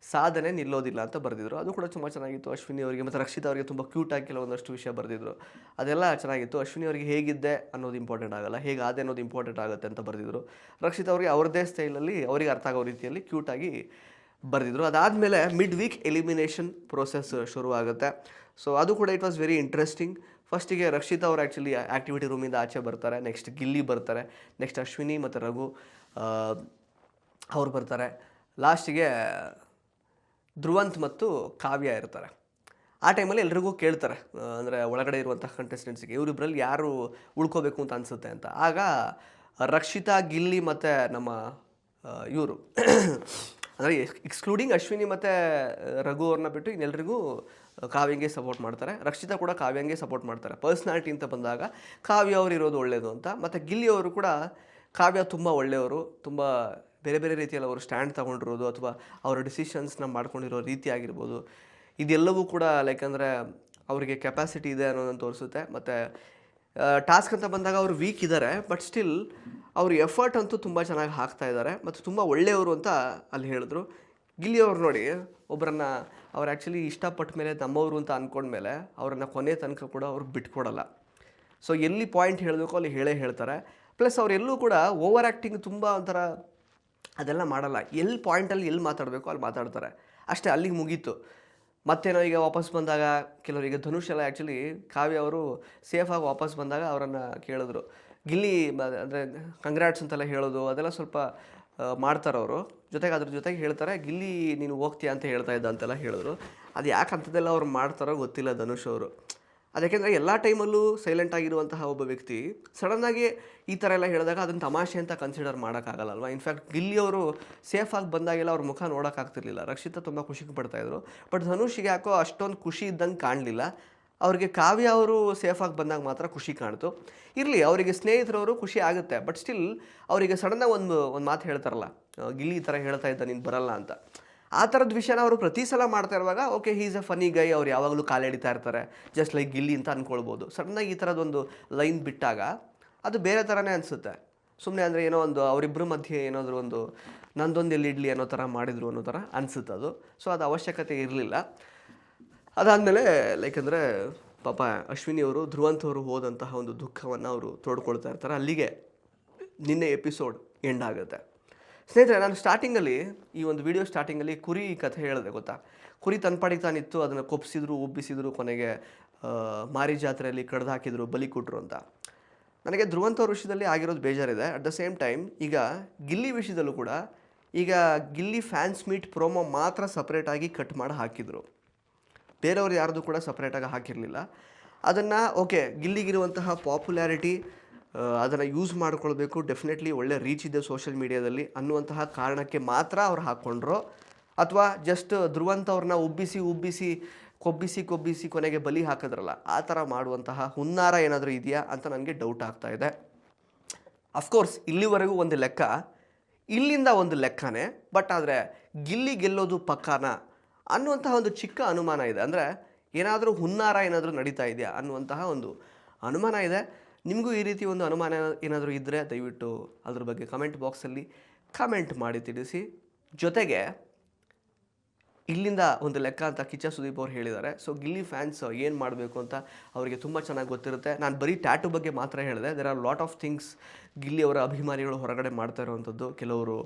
ಸಾಧನೆ ನಿಲ್ಲೋದಿಲ್ಲ ಅಂತ ಬರೆದಿದ್ರು. ಅದು ಕೂಡ ತುಂಬ ಚೆನ್ನಾಗಿತ್ತು. ಅಶ್ವಿನಿ ಅವರಿಗೆ ಮತ್ತು ರಕ್ಷಿತಾ ಅವರಿಗೆ ತುಂಬ ಕ್ಯೂಟಾಗಿ ಕೆಲವೊಂದಷ್ಟು ವಿಷಯ ಬರೆದಿದ್ರು, ಅದೆಲ್ಲ ಚೆನ್ನಾಗಿತ್ತು. ಅಶ್ವಿನಿ ಅವರಿಗೆ ಹೇಗಿದ್ದೆ ಅನ್ನೋದು ಇಂಪಾರ್ಟೆಂಟ್ ಆಗಲ್ಲ, ಹೇಗಾದೆ ಅನ್ನೋದು ಇಂಪಾರ್ಟೆಂಟ್ ಆಗುತ್ತೆ ಅಂತ ಬರೆದಿದ್ರು. ರಕ್ಷಿತಾ ಅವರಿಗೆ ಅವ್ರದ್ದೇ ಸ್ಟೈಲಲ್ಲಿ ಅವರಿಗೆ ಅರ್ಥ ಆಗೋ ರೀತಿಯಲ್ಲಿ ಕ್ಯೂಟಾಗಿ ಬರೆದಿದ್ರು. ಅದಾದಮೇಲೆ ಮಿಡ್ ವೀಕ್ ಎಲಿಮಿನೇಷನ್ ಪ್ರೋಸೆಸ್ ಶುರುವಾಗುತ್ತೆ. ಸೊ ಅದು ಕೂಡ ಇಟ್ ವಾಸ್ ವೆರಿ ಇಂಟ್ರೆಸ್ಟಿಂಗ್. ಫಸ್ಟಿಗೆ ರಕ್ಷಿತಾ ಅವರು ಆ್ಯಕ್ಚುಲಿ ಆ್ಯಕ್ಟಿವಿಟಿ ರೂಮಿಂದ ಆಚೆ ಬರ್ತಾರೆ, ನೆಕ್ಸ್ಟ್ ಗಿಲ್ಲಿ ಬರ್ತಾರೆ, ನೆಕ್ಸ್ಟ್ ಅಶ್ವಿನಿ ಮತ್ತು ರಘು ಅವ್ರು ಬರ್ತಾರೆ, ಲಾಸ್ಟಿಗೆ ಧ್ರುವಂತ್ ಮತ್ತು ಕಾವ್ಯ ಇರ್ತಾರೆ. ಆ ಟೈಮಲ್ಲಿ ಎಲ್ರಿಗೂ ಕೇಳ್ತಾರೆ, ಅಂದರೆ ಒಳಗಡೆ ಇರುವಂಥ ಕಂಟೆಸ್ಟೆಂಟ್ಸಿಗೆ ಇವರಿಬ್ಬರಲ್ಲಿ ಯಾರು ಉಳ್ಕೋಬೇಕು ಅಂತ ಅನಿಸುತ್ತೆ ಅಂತ. ಆಗ ರಕ್ಷಿತಾ, ಗಿಲ್ಲಿ ಮತ್ತು ನಮ್ಮ ಇವರು ಅಂದರೆ ಎಕ್ಸ್ಕ್ಲೂಡಿಂಗ್ ಅಶ್ವಿನಿ ಮತ್ತು ರಘು ಅವ್ರನ್ನ ಬಿಟ್ಟು ಇನ್ನೆಲ್ಲರಿಗೂ ಕಾವ್ಯಂಗೆ ಸಪೋರ್ಟ್ ಮಾಡ್ತಾರೆ. ರಕ್ಷಿತಾ ಕೂಡ ಕಾವ್ಯಂಗೆ ಸಪೋರ್ಟ್ ಮಾಡ್ತಾರೆ. ಪರ್ಸ್ನಾಲಿಟಿ ಅಂತ ಬಂದಾಗ ಕಾವ್ಯ ಅವರು ಇರೋದು ಒಳ್ಳೆಯದು ಅಂತ. ಮತ್ತು ಗಿಲ್ಲಿ ಅವರು ಕೂಡ ಕಾವ್ಯ ತುಂಬ ಒಳ್ಳೆಯವರು, ತುಂಬ ಬೇರೆ ಬೇರೆ ರೀತಿಯಲ್ಲಿ ಅವರು ಸ್ಟ್ಯಾಂಡ್ ತೊಗೊಂಡಿರೋದು ಅಥವಾ ಅವರ ಡಿಸಿಷನ್ಸ್ನ ಮಾಡ್ಕೊಂಡಿರೋ ರೀತಿ ಆಗಿರ್ಬೋದು, ಇದೆಲ್ಲವೂ ಕೂಡ ಲೈಕ್ ಅಂದರೆ ಅವರಿಗೆ ಕೆಪಾಸಿಟಿ ಇದೆ ಅನ್ನೋದನ್ನು ತೋರಿಸುತ್ತೆ. ಮತ್ತು ಟಾಸ್ಕ್ ಅಂತ ಬಂದಾಗ ಅವರು ವೀಕ್ ಇದ್ದಾರೆ, ಬಟ್ ಸ್ಟಿಲ್ ಅವರು ಎಫರ್ಟ್ ಅಂತೂ ತುಂಬ ಚೆನ್ನಾಗಿ ಹಾಕ್ತಾ ಇದ್ದಾರೆ ಮತ್ತು ತುಂಬ ಒಳ್ಳೆಯವರು ಅಂತ ಅಲ್ಲಿ ಹೇಳಿದ್ರು. ಗಿಲ್ಲಿಯವ್ರು ನೋಡಿ, ಒಬ್ಬರನ್ನ ಅವ್ರು ಆ್ಯಕ್ಚುಲಿ ಇಷ್ಟಪಟ್ಟ ಮೇಲೆ ನಮ್ಮವರು ಅಂತ ಅಂದ್ಕೊಂಡ್ಮೇಲೆ ಅವರನ್ನು ಕೊನೆ ತನಕ ಕೂಡ ಅವ್ರು ಬಿಟ್ಕೊಡಲ್ಲ. ಸೊ ಎಲ್ಲಿ ಪಾಯಿಂಟ್ ಹೇಳಬೇಕು ಅಲ್ಲಿ ಹೇಳ್ತಾರೆ. ಪ್ಲಸ್ ಅವರೆಲ್ಲೂ ಕೂಡ ಓವರ್ ಆ್ಯಕ್ಟಿಂಗ್ ತುಂಬ ಒಂಥರ ಅದೆಲ್ಲ ಮಾಡಲ್ಲ. ಎಲ್ಲಿ ಪಾಯಿಂಟಲ್ಲಿ ಎಲ್ಲಿ ಮಾತಾಡಬೇಕು ಅಲ್ಲಿ ಮಾತಾಡ್ತಾರೆ ಅಷ್ಟೇ, ಅಲ್ಲಿಗೆ ಮುಗೀತು. ಮತ್ತೇನೋ ಈಗ ವಾಪಸ್ ಬಂದಾಗ ಕೆಲವರಿಗೆ ಧನುಷ್ ಎಲ್ಲ ಆ್ಯಕ್ಚುಲಿ ಕಾವ್ಯ ಅವರು ಸೇಫಾಗಿ ವಾಪಸ್ ಬಂದಾಗ ಅವರನ್ನು ಕೇಳಿದ್ರು. ಗಿಲ್ಲಿ ಅಂದರೆ ಕಂಗ್ರ್ಯಾಟ್ಸ್ ಅಂತೆಲ್ಲ ಹೇಳೋದು ಅದೆಲ್ಲ ಸ್ವಲ್ಪ ಮಾಡ್ತಾರೆ ಅವರು. ಜೊತೆಗೆ ಅದ್ರ ಜೊತೆಗೆ ಹೇಳ್ತಾರೆ, ಗಿಲ್ಲಿ ನೀನು ಹೋಗ್ತೀಯಾ ಅಂತ ಹೇಳ್ತಾ ಇದ್ದ ಅಂತೆಲ್ಲ ಹೇಳಿದ್ರು. ಅದು ಯಾಕೆ ಅಂಥದ್ದೆಲ್ಲ ಅವ್ರು ಮಾಡ್ತಾರೋ ಗೊತ್ತಿಲ್ಲ ಧನುಷ್ ಅವರು. ಅದಕ್ಕೆಂದರೆ ಎಲ್ಲ ಟೈಮಲ್ಲೂ ಸೈಲೆಂಟ್ ಆಗಿರುವಂತಹ ಒಬ್ಬ ವ್ಯಕ್ತಿ ಸಡನ್ನಾಗಿ ಈ ಥರ ಎಲ್ಲ ಹೇಳಿದಾಗ ಅದನ್ನು ತಮಾಷೆ ಅಂತ ಕನ್ಸಿಡರ್ ಮಾಡೋಕ್ಕಾಗಲ್ಲ ಅಲ್ವಾ. ಇನ್ಫ್ಯಾಕ್ಟ್ ಗಿಲ್ಲಿಯವರು ಸೇಫಾಗಿ ಬಂದಾಗೆಲ್ಲ ಅವ್ರ ಮುಖ ನೋಡೋಕ್ಕಾಗ್ತಿರ್ಲಿಲ್ಲ. ರಕ್ಷಿತಾ ತುಂಬ ಖುಷಿ ಪಡ್ತಾಯಿದ್ರು, ಬಟ್ ಧನುಷಿಗೆ ಯಾಕೋ ಅಷ್ಟೊಂದು ಖುಷಿ ಇದ್ದಂಗೆ ಕಾಣಲಿಲ್ಲ. ಅವರಿಗೆ ಕಾವ್ಯ ಅವರು ಸೇಫಾಗಿ ಬಂದಾಗ ಮಾತ್ರ ಖುಷಿ ಕಾಣ್ತು. ಇರಲಿ, ಅವರಿಗೆ ಸ್ನೇಹಿತರವರು ಖುಷಿ ಆಗುತ್ತೆ, ಬಟ್ ಸ್ಟಿಲ್ ಅವರಿಗೆ ಸಡನ್ನಾಗಿ ಒಂದು ಮಾತು ಹೇಳ್ತಾರಲ್ಲ, ಗಿಲ್ಲಿ ಈ ಥರ ಹೇಳ್ತಾ ಇದ್ದ ನೀನು ಬರಲ್ಲ ಅಂತ. ಆ ಥರದ ವಿಷಯನ ಅವರು ಪ್ರತಿ ಸಲ ಮಾಡ್ತಾ ಇರುವಾಗ ಓಕೆ ಹೀಸ್ ಎ ಫನಿ ಗೈ, ಅವ್ರು ಯಾವಾಗಲೂ ಕಾಲೆಡಿತಾ ಇರ್ತಾರೆ ಜಸ್ಟ್ ಲೈಕ್ ಗಿಲ್ಲಿ ಅಂತ ಅಂದ್ಕೊಳ್ಬೋದು. ಸಡನ್ನಾಗಿ ಈ ಥರದೊಂದು ಲೈನ್ ಬಿಟ್ಟಾಗ ಅದು ಬೇರೆ ಥರನೇ ಅನಿಸುತ್ತೆ. ಸುಮ್ಮನೆ ಅಂದರೆ ಏನೋ ಒಂದು ಅವರಿಬ್ಬರ ಮಧ್ಯೆ ಏನಾದರೂ ಒಂದು ನಂದೊಂದು ಎಲ್ಲಿ ಇಡ್ಲಿ ಅನ್ನೋ ಥರ ಮಾಡಿದ್ರು ಅನ್ನೋ ಥರ ಅನಿಸುತ್ತೆ ಅದು. ಸೊ ಅದು ಅವಶ್ಯಕತೆ ಇರಲಿಲ್ಲ. ಅದಾದಮೇಲೆ ಲೈಕ್ ಅಂದರೆ ಪಾಪ ಅಶ್ವಿನಿ ಅವರು ಧ್ರುವಂತ್ ಅವರು ಹೋದಂತಹ ಒಂದು ದುಃಖವನ್ನು ಅವರು ತೋಡ್ಕೊಳ್ತಾ ಇರ್ತಾರೆ. ಅಲ್ಲಿಗೆ ನಿನ್ನೆ ಎಪಿಸೋಡ್ ಎಂಡ್ ಆಗುತ್ತೆ. ಸ್ನೇಹಿತರೆ, ನಾನು ಸ್ಟಾರ್ಟಿಂಗಲ್ಲಿ ಈ ಒಂದು ವಿಡಿಯೋ ಸ್ಟಾರ್ಟಿಂಗಲ್ಲಿ ಕುರಿ ಕಥೆ ಹೇಳಿದೆ ಗೊತ್ತಾ. ಕುರಿ ತನ್ಪಾಡಿಗೆ ತಾನಿತ್ತು, ಅದನ್ನು ಕೊಪ್ಪಿಸಿದ್ರು, ಉಬ್ಬಿಸಿದ್ರು, ಕೊನೆಗೆ ಮಾರಿ ಜಾತ್ರೆಯಲ್ಲಿ ಕಡ್ದು ಹಾಕಿದ್ರು, ಬಲಿ ಕೊಟ್ಟರು ಅಂತ. ನನಗೆ ಧ್ರುವಂತ ಅವ್ರ ವಿಷಯದಲ್ಲಿ ಆಗಿರೋದು ಬೇಜಾರಿದೆ. ಅಟ್ ದ ಸೇಮ್ ಟೈಮ್ ಈಗ ಗಿಲ್ಲಿ ವಿಷಯದಲ್ಲೂ ಕೂಡ ಈಗ ಗಿಲ್ಲಿ ಫ್ಯಾನ್ಸ್ ಮೀಟ್ ಪ್ರೋಮೋ ಮಾತ್ರ ಸಪ್ರೇಟಾಗಿ ಕಟ್ ಮಾಡಿ ಹಾಕಿದರು. ಬೇರೆಯವ್ರು ಯಾರ್ದು ಕೂಡ ಸಪ್ರೇಟಾಗಿ ಹಾಕಿರಲಿಲ್ಲ. ಅದನ್ನು ಓಕೆ, ಗಿಲ್ಲಿಗಿರುವಂತಹ ಪಾಪ್ಯುಲಾರಿಟಿ ಅದನ್ನು ಯೂಸ್ ಮಾಡ್ಕೊಳ್ಬೇಕು, ಡೆಫಿನೆಟ್ಲಿ ಒಳ್ಳೆ ರೀಚ್ ಇದೆ ಸೋಷಿಯಲ್ ಮೀಡಿಯಾದಲ್ಲಿ ಅನ್ನುವಂತಹ ಕಾರಣಕ್ಕೆ ಮಾತ್ರ ಅವ್ರು ಹಾಕ್ಕೊಂಡ್ರು, ಅಥವಾ ಜಸ್ಟ್ ಧ್ರುವಂತ ಅವ್ರನ್ನ ಉಬ್ಬಿಸಿ ಕೊಬ್ಬಿಸಿ ಕೊನೆಗೆ ಬಲಿ ಹಾಕಿದ್ರಲ್ಲ, ಆ ಥರ ಮಾಡುವಂತಹ ಹುನ್ನಾರ ಏನಾದರೂ ಇದೆಯಾ ಅಂತ ನನಗೆ ಡೌಟ್ ಆಗ್ತಾ ಇದೆ. ಅಫ್ಕೋರ್ಸ್ ಇಲ್ಲಿವರೆಗೂ ಒಂದು ಲೆಕ್ಕ, ಇಲ್ಲಿಂದ ಒಂದು ಲೆಕ್ಕನೇ, ಬಟ್ ಆದರೆ ಗಿಲ್ಲಿ ಗೆಲ್ಲೋದು ಪಕ್ಕಾನ ಅನ್ನುವಂತಹ ಒಂದು ಚಿಕ್ಕ ಅನುಮಾನ ಇದೆ. ಅಂದರೆ ಏನಾದರೂ ಹುನ್ನಾರ ಏನಾದರೂ ನಡೀತಾ ಇದೆಯಾ ಅನ್ನುವಂತಹ ಒಂದು ಅನುಮಾನ ಇದೆ. ನಿಮಗೂ ಈ ರೀತಿ ಒಂದು ಅನುಮಾನ ಏನಾದರೂ ಇದ್ದರೆ ದಯವಿಟ್ಟು ಅದ್ರ ಬಗ್ಗೆ ಕಮೆಂಟ್ ಬಾಕ್ಸಲ್ಲಿ ಕಮೆಂಟ್ ಮಾಡಿ ತಿಳಿಸಿ. ಜೊತೆಗೆ ಇಲ್ಲಿಂದ ಒಂದು ಲೆಕ್ಕ ಅಂತ ಕಿಚ್ಚ ಸುದೀಪ್ ಅವ್ರು ಹೇಳಿದ್ದಾರೆ. ಸೊ ಗಿಲ್ಲಿ ಫ್ಯಾನ್ಸ್ ಏನು ಮಾಡಬೇಕು ಅಂತ ಅವರಿಗೆ ತುಂಬ ಚೆನ್ನಾಗಿ ಗೊತ್ತಿರುತ್ತೆ. ನಾನು ಬರೀ ಟ್ಯಾಟು ಬಗ್ಗೆ ಮಾತ್ರ ಹೇಳಿದೆ. There are lot of things Gilli ಅವರ ಅಭಿಮಾನಿಗಳು ಹೊರಗಡೆ ಮಾಡ್ತಾ ಇರುವಂಥದ್ದು. ಕೆಲವರು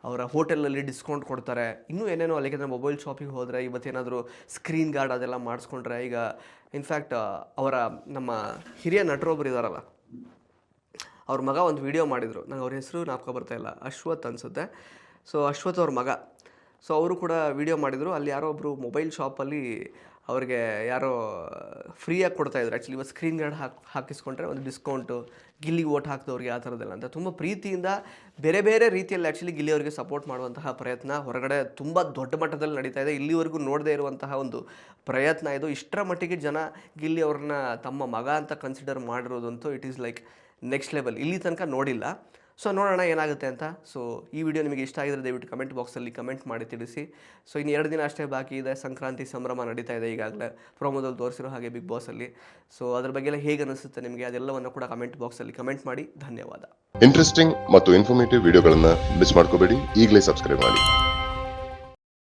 ಅವರ ಹೋಟೆಲಲ್ಲಿ ಡಿಸ್ಕೌಂಟ್ ಕೊಡ್ತಾರೆ, ಇನ್ನೂ ಏನೇನೋ. ಅಲ್ಲಿಗೆ ಮೊಬೈಲ್ ಶಾಪಿಗೆ ಹೋದರೆ ಇವತ್ತೇನಾದರೂ ಸ್ಕ್ರೀನ್ ಗಾರ್ಡ್ ಅದೆಲ್ಲ ಮಾಡಿಸ್ಕೊಂಡ್ರೆ, ಈಗ ಇನ್ಫ್ಯಾಕ್ಟ್ ಅವರ ನಮ್ಮ ಹಿರಿಯ ನಟರೊಬ್ಬರು ಇದ್ದಾರಲ್ಲ, ಅವ್ರ ಮಗ ಒಂದು ವಿಡಿಯೋ ಮಾಡಿದರು. ನಂಗೆ ಅವ್ರ ಹೆಸರು ಜ್ಞಾಪಕ ಬರ್ತಾಯಿಲ್ಲ, ಅಶ್ವಥ್ ಅನಿಸುತ್ತೆ. ಸೊ ಅಶ್ವಥ್ ಅವ್ರ ಮಗ, ಸೊ ಅವರು ಕೂಡ ವಿಡಿಯೋ ಮಾಡಿದರು. ಅಲ್ಲಿ ಯಾರೋ ಒಬ್ಬರು ಮೊಬೈಲ್ ಶಾಪಲ್ಲಿ ಅವ್ರಿಗೆ ಯಾರೋ ಫ್ರೀಯಾಗಿ ಕೊಡ್ತಾಯಿದ್ರು. ಆ್ಯಕ್ಚುಲಿ ಇವತ್ತು ಸ್ಕ್ರೀನ್ ಗಾರ್ಡ್ ಹಾಕಿಸ್ಕೊಂಡ್ರೆ ಒಂದು ಡಿಸ್ಕೌಂಟು, ಗಿಲ್ಲಿಗೆ ಓಟ್ ಹಾಕಿದವ್ರಿಗೆ ಆ ಥರದ್ದೆಲ್ಲ ಅಂತ ತುಂಬ ಪ್ರೀತಿಯಿಂದ ಬೇರೆ ಬೇರೆ ರೀತಿಯಲ್ಲಿ ಆ್ಯಕ್ಚುಲಿ ಗಿಲ್ಲಿ ಅವರಿಗೆ ಸಪೋರ್ಟ್ ಮಾಡುವಂತಹ ಪ್ರಯತ್ನ ಹೊರಗಡೆ ತುಂಬ ದೊಡ್ಡ ಮಟ್ಟದಲ್ಲಿ ನಡೀತಾ ಇದೆ. ಇಲ್ಲಿವರೆಗೂ ನೋಡದೇ ಇರುವಂತಹ ಒಂದು ಪ್ರಯತ್ನ ಇದು. ಇಷ್ಟರ ಮಟ್ಟಿಗೆ ಜನ ಗಿಲ್ಲಿ ಅವ್ರನ್ನ ತಮ್ಮ ಮಗ ಅಂತ ಕನ್ಸಿಡರ್ ಮಾಡಿರೋದಂತೂ it is like next level. ಇಲ್ಲಿ ತನಕ ನೋಡಿಲ್ಲ. ಸೊ ನೋಡೋಣ ಏನಾಗುತ್ತೆ ಅಂತ. ಸೊ ಈ ವಿಡಿಯೋ ನಿಮಗೆ ಇಷ್ಟ ಆಗಿದ್ರೆ ದಯವಿಟ್ಟು ಕಮೆಂಟ್ ಬಾಕ್ಸಲ್ಲಿ ಕಮೆಂಟ್ ಮಾಡಿ ತಿಳಿಸಿ. ಸೊ ಇನ್ನು 2 ದಿನ ಅಷ್ಟೇ ಬಾಕಿ ಇದೆ. ಸಂಕ್ರಾಂತಿ ಸಂಭ್ರಮ ನಡೀತಾ ಇದೆ ಈಗಾಗಲೇ ಪ್ರೋಮೋದಲ್ಲಿ ತೋರಿಸಿರೋ ಹಾಗೆ ಬಿಗ್ ಬಾಸಲ್ಲಿ. ಸೊ ಅದ್ರ ಬಗ್ಗೆ ಎಲ್ಲ ಹೇಗೆ ಅನಿಸುತ್ತೆ ನಿಮಗೆ ಅದೆಲ್ಲವನ್ನು ಕೂಡ ಕಮೆಂಟ್ ಬಾಕ್ಸಲ್ಲಿ ಕಮೆಂಟ್ ಮಾಡಿ. ಧನ್ಯವಾದ. ಇಂಟ್ರೆಸ್ಟಿಂಗ್ ಮತ್ತು ಇನ್ಫಾರ್ಮೇಟಿವ್ ವಿಡಿಯೋಗಳನ್ನು ಮಿಸ್ ಮಾಡ್ಕೋಬೇಡಿ. ಈಗಲೇ ಸಬ್ಸ್ಕ್ರೈಬ್ ಮಾಡಿ.